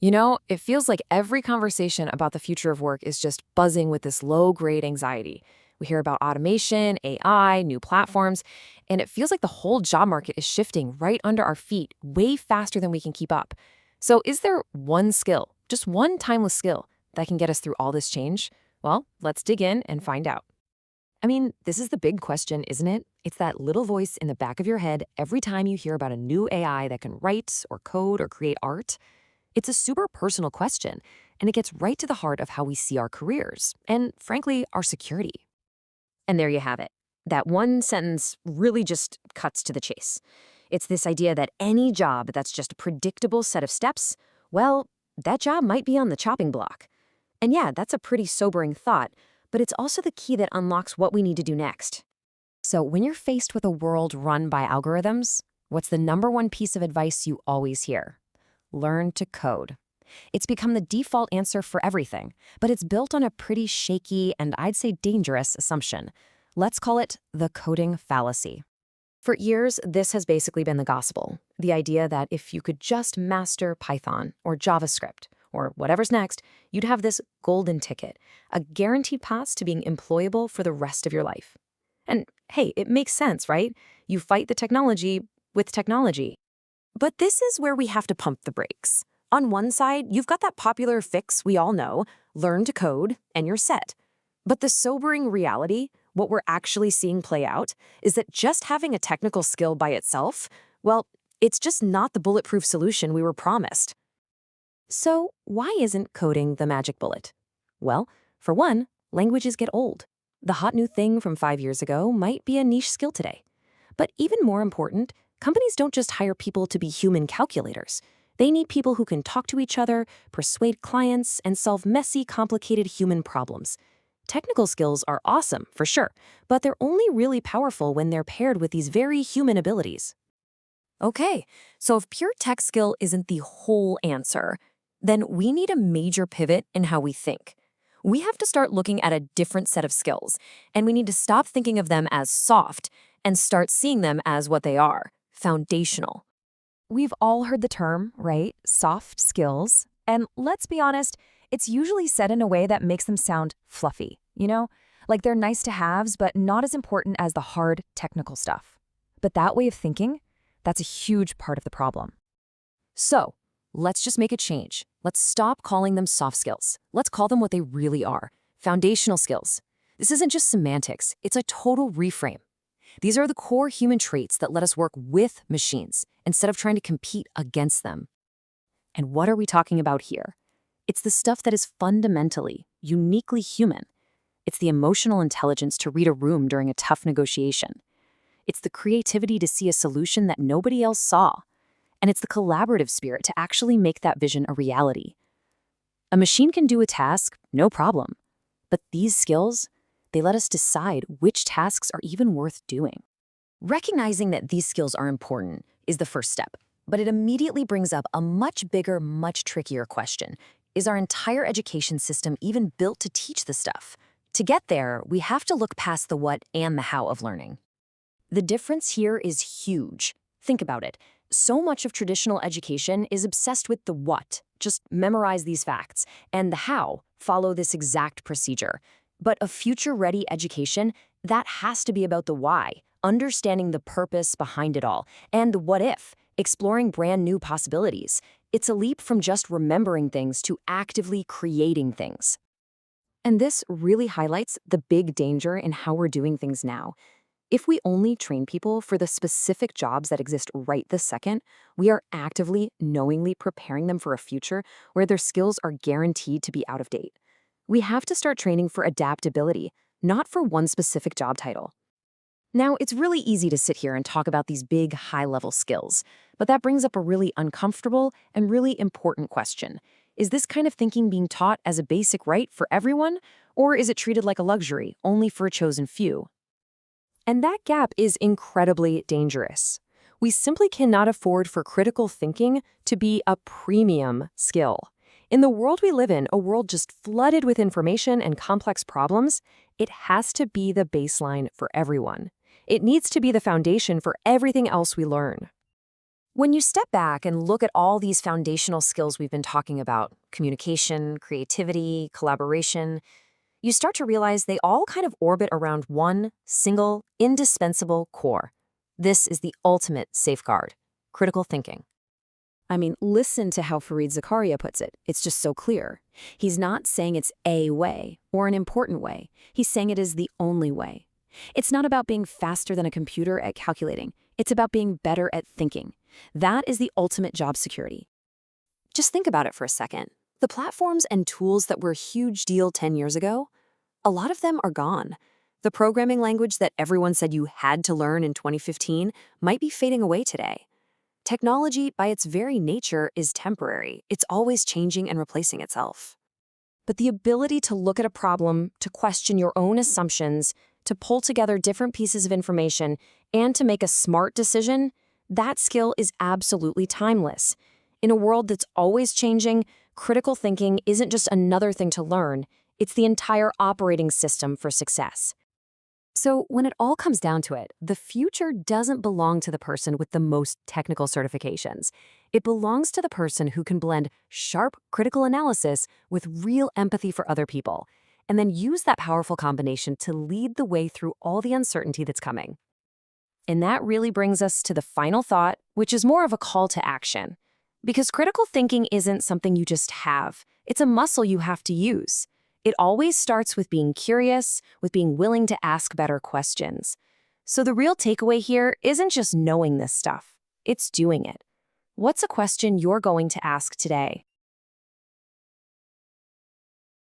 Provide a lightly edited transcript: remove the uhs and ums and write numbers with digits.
It feels like every conversation about the future of work is just buzzing with this low-grade anxiety. We hear about automation, AI, new platforms, and it feels like the whole job market is shifting right under our feet way faster than we can keep up. So is there one skill, just one timeless skill, that can get us through all this change? Well, let's dig in and find out. This is the big question, isn't it? It's that little voice in the back of your head every time you hear about a new AI that can write or code or create art. It's a super personal question, and it gets right to the heart of how we see our careers and, frankly, our security. And there you have it. That one sentence really just cuts to the chase. It's this idea that any job that's just a predictable set of steps, well, that job might be on the chopping block. And yeah, that's a pretty sobering thought, but it's also the key that unlocks what we need to do next. So when you're faced with a world run by algorithms, what's the number one piece of advice you always hear? Learn to code. It's become the default answer for everything, but it's built on a pretty shaky and I'd say dangerous assumption. Let's call it the coding fallacy. For years, this has basically been the gospel, the idea that if you could just master Python or JavaScript or whatever's next, you'd have this golden ticket, a guaranteed pass to being employable for the rest of your life. And hey, it makes sense, right? You fight the technology with technology. But this is where we have to pump the brakes. On one side, you've got that popular fix we all know, learn to code, and you're set. But the sobering reality, what we're actually seeing play out, is that just having a technical skill by itself, well, it's just not the bulletproof solution we were promised. So why isn't coding the magic bullet? Well, for one, languages get old. The hot new thing from 5 years ago might be a niche skill today. But even more important, companies don't just hire people to be human calculators. They need people who can talk to each other, persuade clients, and solve messy, complicated human problems. Technical skills are awesome, for sure, but they're only really powerful when they're paired with these very human abilities. Okay, so if pure tech skill isn't the whole answer, then we need a major pivot in how we think. We have to start looking at a different set of skills, and we need to stop thinking of them as soft and start seeing them as what they are. Foundational. We've all heard the term, right? Soft skills. And let's be honest, it's usually said in a way that makes them sound fluffy, Like they're nice to haves, but not as important as the hard technical stuff. But that way of thinking, that's a huge part of the problem. So, let's just make a change. Let's stop calling them soft skills. Let's call them what they really are, foundational skills. This isn't just semantics, it's a total reframe. These are the core human traits that let us work with machines instead of trying to compete against them. And what are we talking about here? It's the stuff that is fundamentally, uniquely human. It's the emotional intelligence to read a room during a tough negotiation. It's the creativity to see a solution that nobody else saw. And it's the collaborative spirit to actually make that vision a reality. A machine can do a task, no problem. But these skills, they let us decide which tasks are even worth doing. Recognizing that these skills are important is the first step, but it immediately brings up a much bigger, much trickier question. Is our entire education system even built to teach this stuff? To get there, we have to look past the what and the how of learning. The difference here is huge. Think about it. So much of traditional education is obsessed with the what, just memorize these facts, and the how, follow this exact procedure. But a future-ready education, that has to be about the why, understanding the purpose behind it all, and the what if, exploring brand new possibilities. It's a leap from just remembering things to actively creating things. And this really highlights the big danger in how we're doing things now. If we only train people for the specific jobs that exist right this second, we are actively, knowingly preparing them for a future where their skills are guaranteed to be out of date. We have to start training for adaptability, not for one specific job title. Now, it's really easy to sit here and talk about these big, high-level skills, but that brings up a really uncomfortable and really important question. Is this kind of thinking being taught as a basic right for everyone, or is it treated like a luxury, only for a chosen few? And that gap is incredibly dangerous. We simply cannot afford for critical thinking to be a premium skill. In the world we live in, a world just flooded with information and complex problems, it has to be the baseline for everyone. It needs to be the foundation for everything else we learn. When you step back and look at all these foundational skills we've been talking about, communication, creativity, collaboration, you start to realize they all kind of orbit around one single, indispensable core. This is the ultimate safeguard: critical thinking. I mean, listen to how Fareed Zakaria puts it. It's just so clear. He's not saying it's a way or an important way. He's saying it is the only way. It's not about being faster than a computer at calculating. It's about being better at thinking. That is the ultimate job security. Just think about it for a second. The platforms and tools that were a huge deal 10 years ago, a lot of them are gone. The programming language that everyone said you had to learn in 2015 might be fading away today. Technology, by its very nature, is temporary. It's always changing and replacing itself. But the ability to look at a problem, to question your own assumptions, to pull together different pieces of information, and to make a smart decision, that skill is absolutely timeless. In a world that's always changing, critical thinking isn't just another thing to learn, it's the entire operating system for success. So when it all comes down to it, the future doesn't belong to the person with the most technical certifications. It belongs to the person who can blend sharp critical analysis with real empathy for other people, and then use that powerful combination to lead the way through all the uncertainty that's coming. And that really brings us to the final thought, which is more of a call to action. Because critical thinking isn't something you just have. It's a muscle you have to use. It always starts with being curious, with being willing to ask better questions. So the real takeaway here isn't just knowing this stuff, it's doing it. What's a question you're going to ask today?